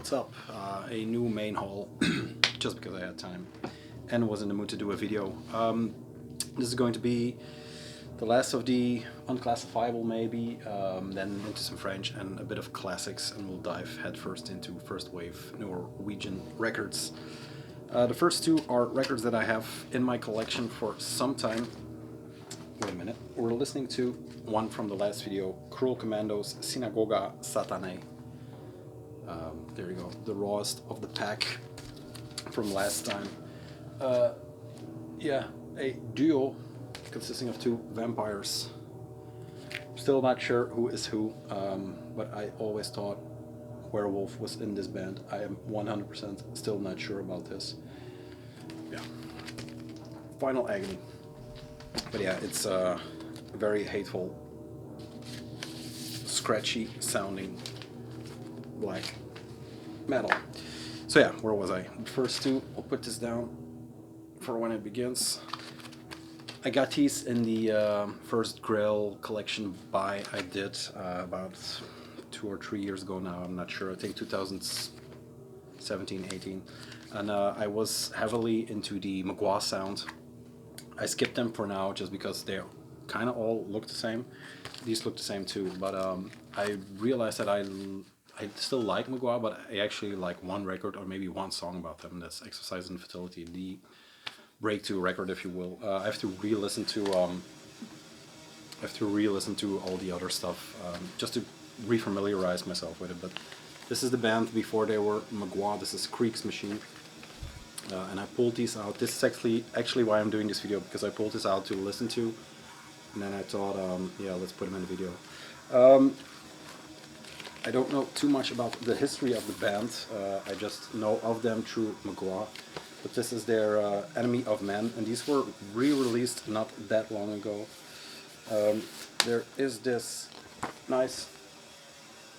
what's up? A new main haul, just because I had time and was in the mood to do a video. This is going to be the last of the unclassifiable maybe, then into some French and a bit of classics, and we'll dive headfirst into first wave Norwegian records. The first two are records that I have in my collection for some time. Wait a minute, we're listening to one from the last video, Cruel Commandos, Synagoga Satanae. There you go, the rawest of the pack from last time. Yeah, a duo consisting of two vampires. Still not sure who is who, but I always thought Werewolf was in this band. I am 100% still not sure about this. Yeah, Final Agony. But yeah, it's a very hateful, scratchy sounding black metal. So yeah, where was I? The first two, I'll put this down for when it begins. I got these in the first Grail collection buy I did about 2 or 3 years ago now, I'm not sure, I think 2017, 18. And I was heavily into the Magua sound. I skipped them for now just because they kind of all look the same. These look the same too, but I realized that I still like Magua, but I actually like one record or maybe one song about them. That's Exercise in Fertility, the breakthrough record, if you will. I have to re-listen to all the other stuff just to refamiliarize myself with it. But this is the band before they were Magua. This is Creek's Machine, and I pulled these out. This is actually why I'm doing this video, because I pulled this out to listen to, and then I thought, yeah, let's put them in the video. I don't know too much about the history of the band. I just know of them through Magua. But this is their Enemy of Men, and these were re-released not that long ago. There is this nice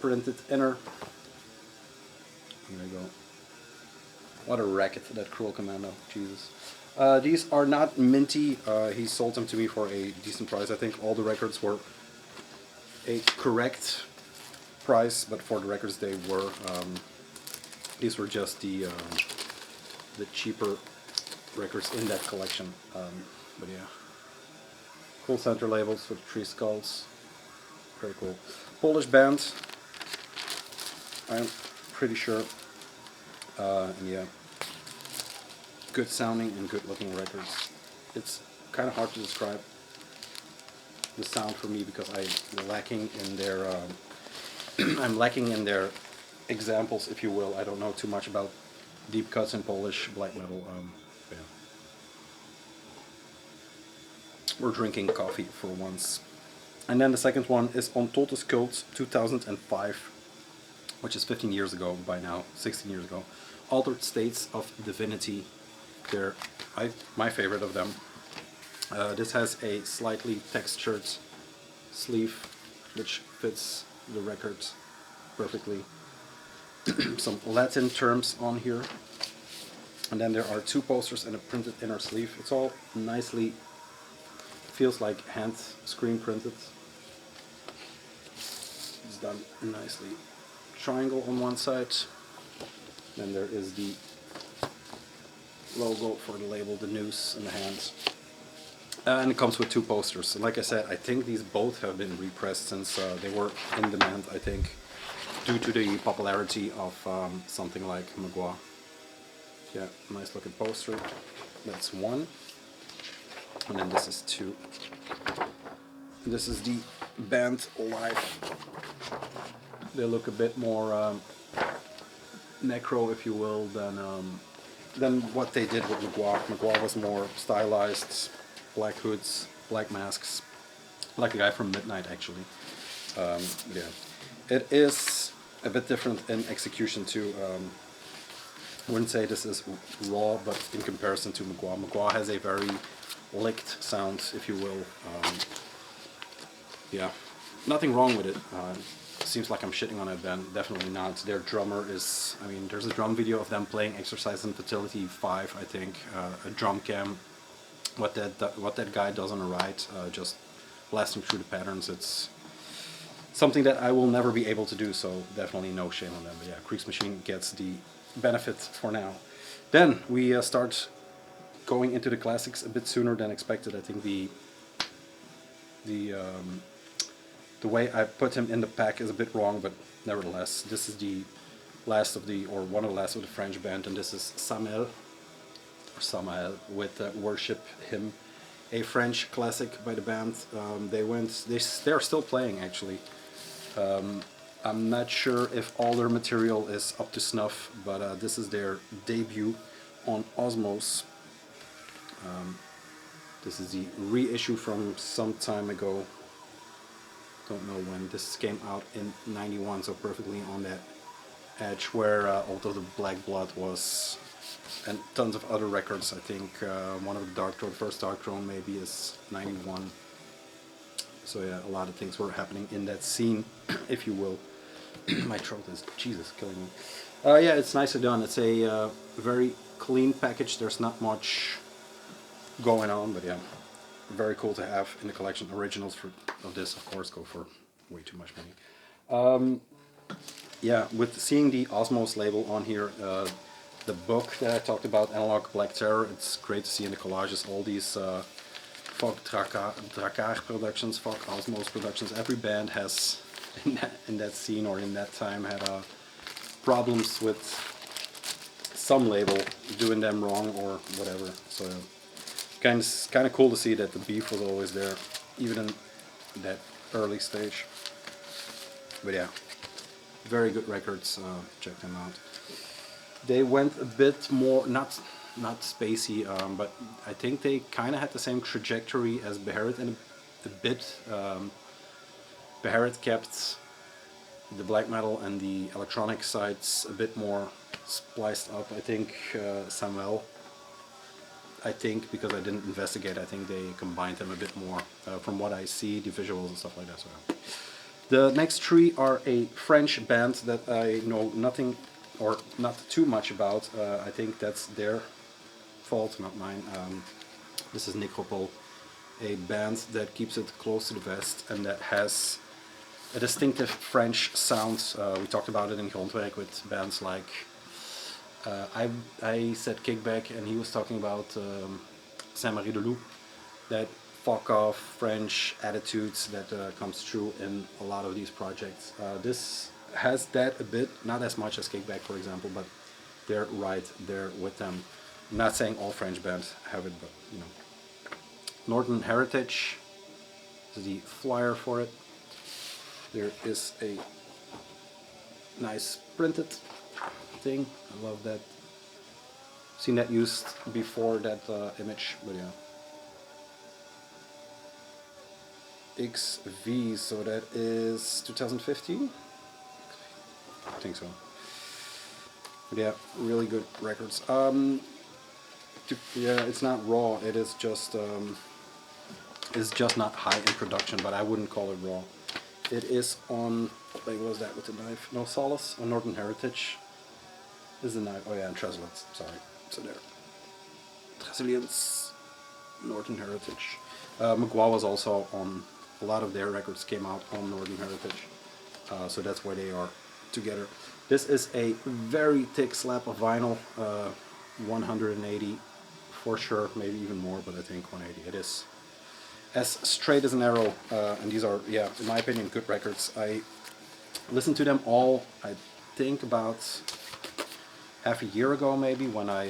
printed inner. There you go. What a racket, that Cruel Commando, Jesus. These are not minty. He sold them to me for a decent price. I think all the records were a correct price, but for the records they were. These were just the cheaper records in that collection. But yeah, cool center labels with 3 skulls. Very cool. Polish band, I'm pretty sure. And yeah, good sounding and good looking records. It's kind of hard to describe the sound for me because I'm lacking in their I'm lacking in their examples, if you will. I don't know too much about deep cuts in Polish black metal. Yeah. We're drinking coffee for once. And then the second one is On Totes Cult 2005, which is 15 years ago by now, 16 years ago. Altered States of Divinity. They're my favorite of them. This has a slightly textured sleeve, which fits the record perfectly. Some Latin terms on here, and then there are 2 posters and a printed inner sleeve. It's all nicely, feels like hand screen printed. It's done nicely. Triangle on one side, then there is the logo for the label, the noose in the hands, and it comes with 2 posters. And like I said, I think these both have been repressed since they were in demand, I think, due to the popularity of something like Magua. Yeah, nice looking poster. That's 1. And then this is 2. This is the band live. They look a bit more necro, if you will, than what they did with Magua. Magua was more stylized, black hoods, black masks, like the guy from Midnight, actually. Yeah. It is a bit different in execution too. I wouldn't say this is raw, but in comparison to Magua, Magua has a very licked sound, if you will. Yeah, nothing wrong with it. Seems like I'm shitting on it, band. Definitely not. Their drummer is, I mean, there's a drum video of them playing Exercise in Fertility 5, I think. A drum cam. What that guy does on the right, just blasting through the patterns. It's something that I will never be able to do, so definitely no shame on them. But yeah, Kriegsmachine gets the benefit for now. Then we start going into the classics a bit sooner than expected. I think the way I put him in the pack is a bit wrong, but nevertheless, this is the last of the, or one of the last of the French band, and this is Samael with Worship Him, a French classic by the band. They're still playing actually. I'm not sure if all their material is up to snuff, but this is their debut on Osmos. This is the reissue from some time ago. Don't know when. This came out in '91, so perfectly on that edge where Although the Black Blood was, and tons of other records. I think one of the Dark Throne, first Dark Throne maybe is '91. So yeah, a lot of things were happening in that scene, if you will. My throat is, Jesus, killing me. Yeah, it's nicely done. It's a very clean package. There's not much going on, but yeah, very cool to have in the collection. Originals of this, of course, go for way too much money. Yeah, with seeing the Osmos label on here, the book that I talked about, Analog Black Terror, it's great to see in the collages all these Fuck Drakkar productions, Fuck Osmos productions. Every band has, in that scene or in that time, had problems with some label doing them wrong or whatever. So kind of cool to see that the beef was always there, even in that early stage. But yeah, very good records. Check them out. They went a bit more, not spacey, but I think they kind of had the same trajectory as Beherit in a bit. Beherit kept the black metal and the electronic sides a bit more spliced up. I think Samuel, because I didn't investigate, I think they combined them a bit more from what I see, the visuals and stuff like that. So the next three are a French band that I know nothing or not too much about. I think that's their fault, not mine. This is Necropole, a band that keeps it close to the vest and that has a distinctive French sound. We talked about it in Grondwerk with bands like I said Kickback, and he was talking about Saint-Marie de Loup, that fuck off French attitudes that comes through in a lot of these projects. This has that a bit, not as much as Kickback, for example, but they're right there with them. I'm not saying all French bands have it, but you know. Northern Heritage is the flyer for it. There is a nice printed thing. I love that. Seen that used before, that image, but yeah. XV, so that is 2015? I think so. But yeah, really good records. Yeah, it's not raw. It is just it's just not high in production, but I wouldn't call it raw. It is on, like, what was that with the knife? No, Solace on Northern Heritage. Is the knife? Oh yeah, and Treslets. Sorry. So there. Tresilians, Northern Heritage. Magua was also on. A lot of their records came out on Northern Heritage, so that's why they are together. This is a very thick slab of vinyl, 180 for sure, maybe even more, but I think 180. It is as straight as an arrow, and these are, yeah, in my opinion, good records. I listened to them all, I think about half a year ago maybe, when I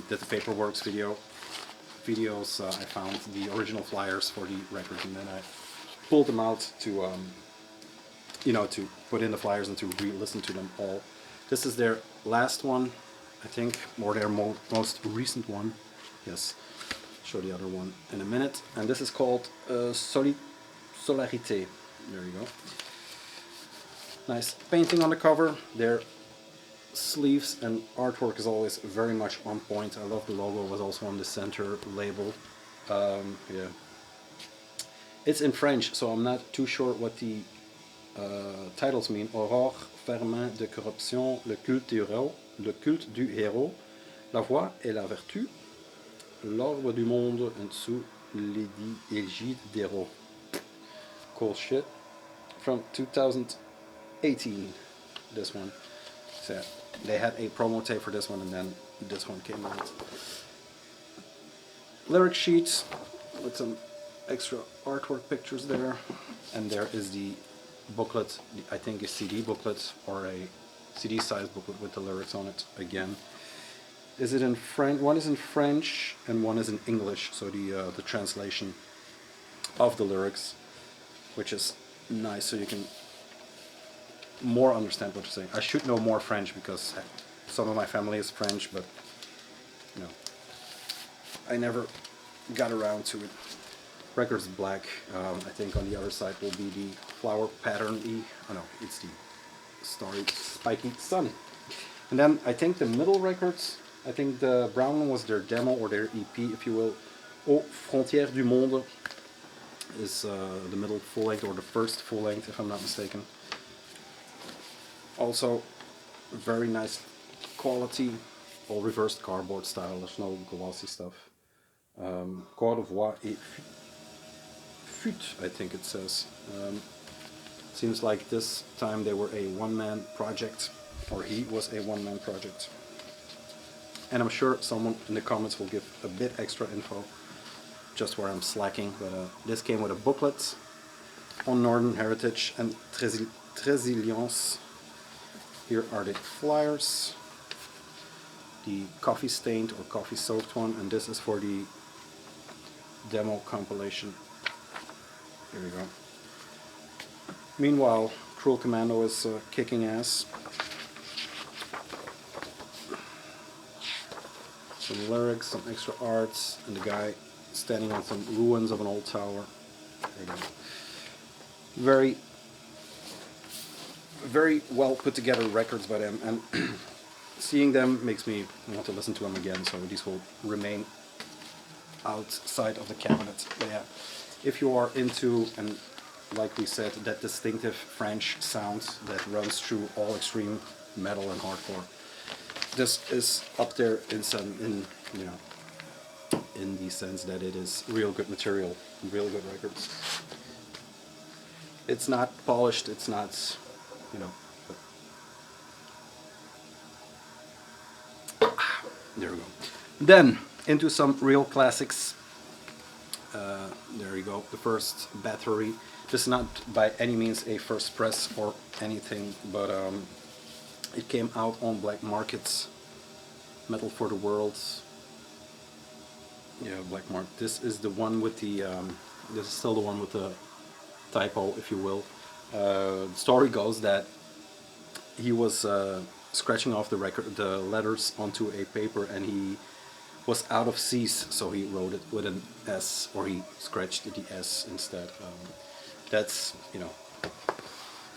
did the Paperworks videos. I found the original flyers for the records, and then I pulled them out to to put in the flyers and to re-listen to them all. This is their last one, I think, or their most recent one. Yes, show the other one in a minute. And this is called Solarité. There you go. Nice painting on the cover. Their sleeves and artwork is always very much on point. I love the logo, was also on the center label. Yeah. It's in French, so I'm not too sure what the titles mean. Aurore, ferment de corruption, le culte du héros, la voix et la vertu, l'ordre du monde en dessous l'égide d'héros. Cool shit. from 2018. This one. So they had a promo tape for this one, and then this one came out. Lyric sheets with some extra artwork pictures there, and there is the booklet. I think a CD booklet or a CD size booklet with the lyrics on it again. Is it in French? One is in French and one is in English, so the translation of the lyrics, which is nice, so you can more understand what you're saying. I should know more French because some of my family is French, but you know, I never got around to it. Record's black. I think on the other side will be the flower pattern-y. Oh no, it's the starry, spiky sun. And then I think the middle records, I think the brown one was their demo or their EP, if you will. Aux Frontières du Monde is the middle full length, or the first full length, if I'm not mistaken. Also, very nice quality, all reversed cardboard style. There's no glossy stuff. Corps de voix et Filth, I think it says. Seems like this time they were a one-man project, or he was a one-man project. And I'm sure someone in the comments will give a bit extra info, just where I'm slacking. But this came with a booklet on Northern Heritage and Trésilience. Here are the flyers, the coffee stained or coffee soaked one, and this is for the demo compilation. Here we go. Meanwhile, Cruel Commando is kicking ass. Some lyrics, some extra arts, and the guy standing on some ruins of an old tower. There you go. Very, very well put together records by them, and seeing them makes me want to listen to them again, so these will remain outside of the cabinet. But yeah, if you are into, and like we said, that distinctive French sound that runs through all extreme metal and hardcore, this is up there in some, you know, in the sense that it is real good material, real good records. It's not polished, it's not, you know. There we go. Then into some real classics. There you go, the first Battery. This is not by any means a first press or anything, but it came out on black markets. Metal for the World. Yeah, black market. This is the one with the. This is still the one with the typo, if you will. The story goes that he was scratching off the letters onto a paper, and he was out of C's, so he wrote it with an S, or he scratched the S instead. That's, you know,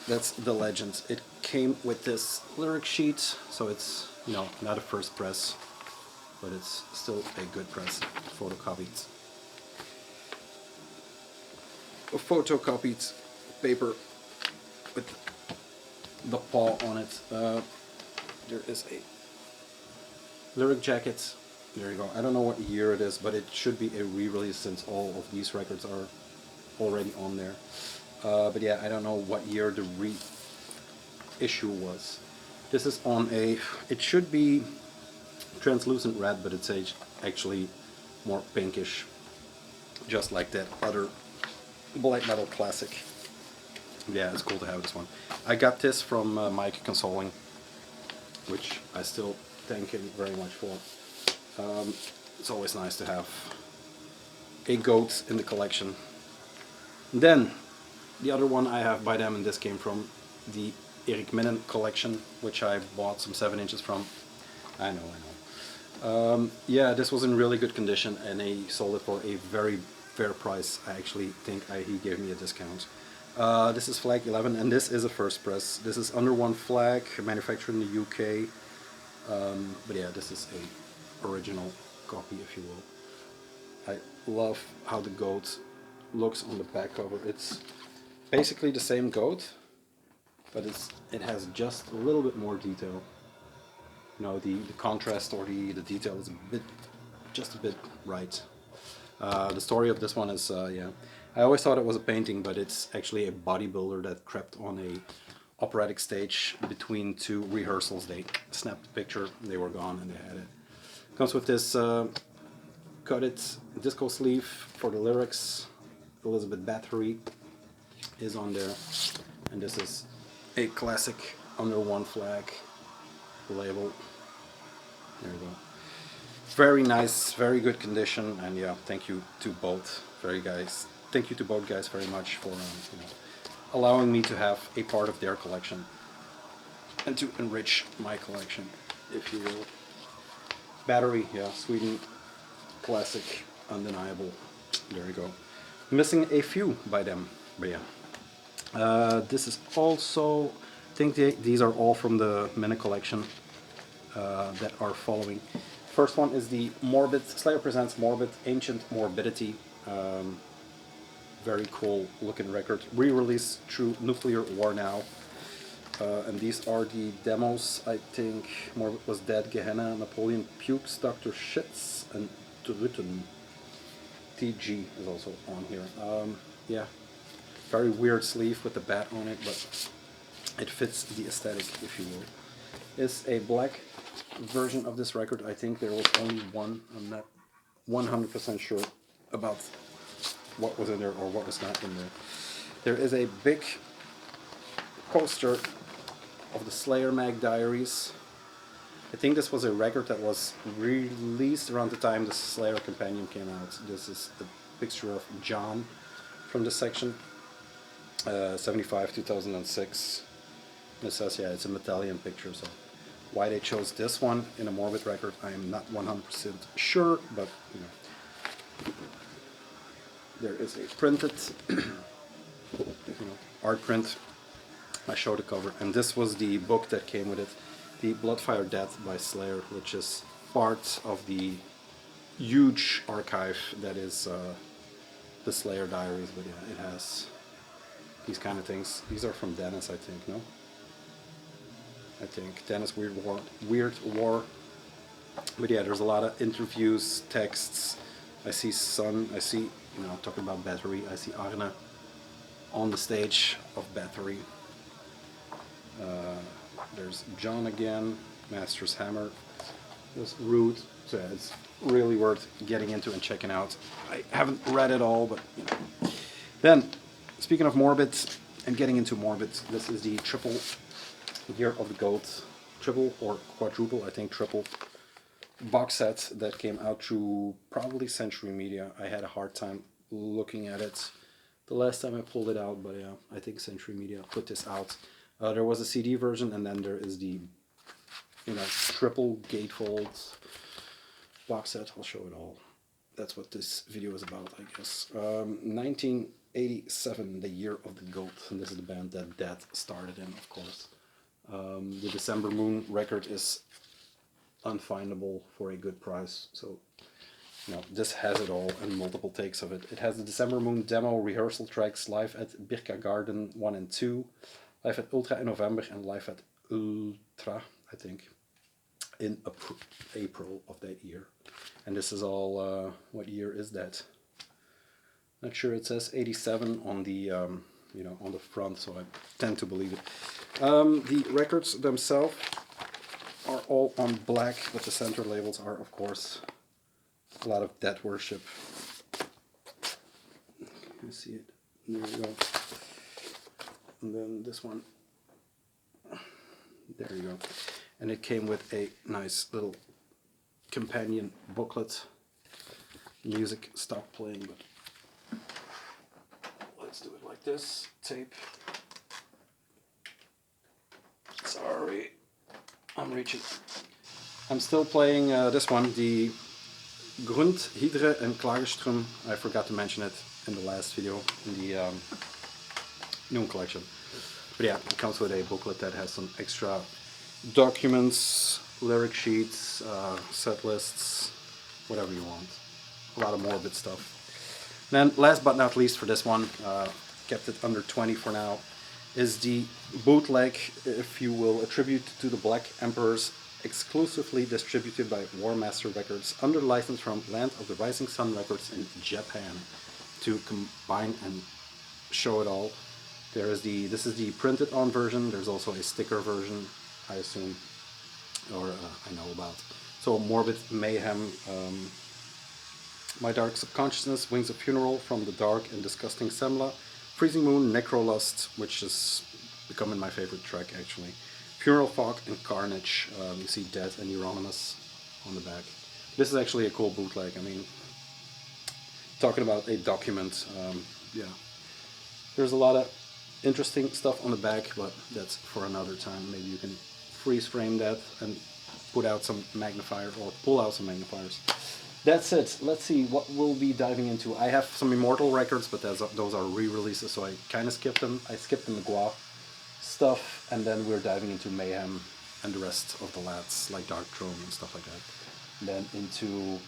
that's the legend. It came with this lyric sheet, so it's, you know, not a first press, but it's still a good press, photocopied. A photocopied paper with the paw on it. There is a lyric jacket. There you go. I don't know what year it is, but it should be a re-release since all of these records are already on there. But yeah, I don't know what year the reissue was. This is on a, it should be translucent red, but it's actually more pinkish, just like that other black metal classic. Yeah, it's cool to have this one. I got this from Mike Consoling, which I still thank him very much for. It's always nice to have a goat in the collection. And then the other one I have by them, and this came from the Erik Mennen collection, which I bought some 7 inches from. I know. Yeah, this was in really good condition, and he sold it for a very fair price. I actually think he gave me a discount. This is Flag 11, and this is a first press. This is under one flag, manufactured in the UK. But yeah, this is a original copy, if you will. I love how the goat looks on the back cover. It's basically the same goat, but it has just a little bit more detail. You know, the contrast or the detail is just a bit right. The story of this one is, yeah, I always thought it was a painting, but it's actually a bodybuilder that crept on a operatic stage between two rehearsals. They snapped the picture, they were gone, and they had it. Comes with this cut-it disco sleeve for the lyrics. Elizabeth Bathory is on there, and this is a classic Under One Flag label. There you go. Very nice, very good condition, and yeah, thank you to both Thank you to both guys very much for allowing me to have a part of their collection and to enrich my collection, if you will. Battery, yeah, Sweden, classic, undeniable. There you go. Missing a few by them, but yeah. This is also, I think these are all from the mini collection that are following. First one is the Morbid, Slayer presents Morbid, Ancient Morbidity. Very cool looking record. Re-release through Nuclear War Now. And these are the demos, I think. Morbid Was Dead, Gehenna, Napoleon Pukes, Dr. Shits, and Druten. TG is also on here. Yeah, very weird sleeve with the bat on it, but it fits the aesthetic, if you will. It's a black version of this record. I think there was only one. I'm not 100% sure about what was in there or what was not in there. There is a big poster of the Slayer Mag Diaries. I think this was a record that was released around the time the Slayer Companion came out. This is the picture of John from this section. 75, 2006. It says, yeah, it's a Metallian picture, so why they chose this one in a Morbid record, I am not 100% sure, but you know. There is a printed art print. I showed the cover, and this was the book that came with it, the Bloodfire Death by Slayer, which is part of the huge archive that is the Slayer Diaries. But yeah, it has these kind of things. These are from Dennis, I think, no? I think Dennis Weird War. But yeah, there's a lot of interviews, texts. I see Sun, I see, talking about Battery, I see Arne on the stage of Battery. There's John again, Master's Hammer. There's Root, so yeah, it's really worth getting into and checking out. I haven't read it all, but Then, speaking of Morbid and getting into Morbid, this is the triple Year of the Goat, triple or quadruple, I think triple box set that came out through probably Century Media. I had a hard time looking at it the last time I pulled it out, but yeah, I think Century Media put this out. There was a CD version, and then there is the triple gatefold box set. I'll show it all. That's what this video is about, I guess. 1987, the Year of the Goat, and this is the band that Death started in, of course. The December Moon record is unfindable for a good price, so this has it all and multiple takes of it. It has the December Moon demo rehearsal tracks, live at Birka Garden 1 and 2, live at Ultra in November, and live at Ultra, I think, in April of that year. And this is all, what year is that? Not sure. It says 87 on the on the front, so I tend to believe it. The records themselves are all on black, but the center labels are, of course, a lot of Death Worship. You see it? There you go. And then this one. There you go. And it came with a nice little companion booklet. Music stopped playing, but let's do it like this. Tape. Sorry, I'm reaching. I'm still playing this one, the Grund, Hydre and Klagerström. I forgot to mention it in the last video in the new collection. But yeah, it comes with a booklet that has some extra documents, lyric sheets, set lists, whatever you want. A lot of Morbid stuff. Then last but not least for this one, kept it under 20 for now, is the bootleg, if you will, a tribute to the Black Emperors, exclusively distributed by War Master Records under license from Land of the Rising Sun Records in Japan. to combine and show it all. This is the printed on version. There's also a sticker version, I assume, or I know about. So Morbid, Mayhem, My Dark Subconsciousness, Wings of Funeral, From the Dark and Disgusting Semla, Freezing Moon, Necrolust, which is becoming my favorite track actually, Funeral Fog and Carnage. You see Dead and Euronymous on the back. This is actually a cool bootleg. I mean, talking about a document, yeah. There's a lot of interesting stuff on the back, but that's for another time. Maybe you can freeze frame that and put out some magnifier or pull out some magnifiers. That's it. Let's see what we'll be diving into. I have some Immortal records, but those are re-releases, so I kind of skipped them. I skipped the Magua stuff, and then we're diving into Mayhem and the rest of the lads, like Dark Throne and stuff like that. And then into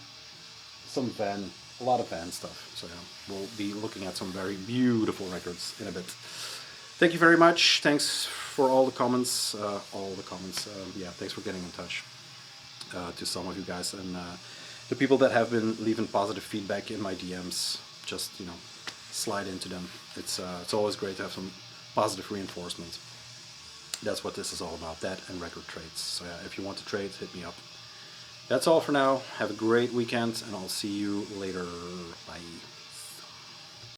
some a lot of Van stuff. So yeah, we'll be looking at some very beautiful records in a bit. Thank you very much. Thanks for all the comments. Yeah, thanks for getting in touch to some of you guys, and the people that have been leaving positive feedback in my DMs. Just slide into them. It's always great to have some positive reinforcement. That's what this is all about. That and record trades. So yeah, if you want to trade, hit me up. That's all for now. Have a great weekend, and I'll see you later. Bye.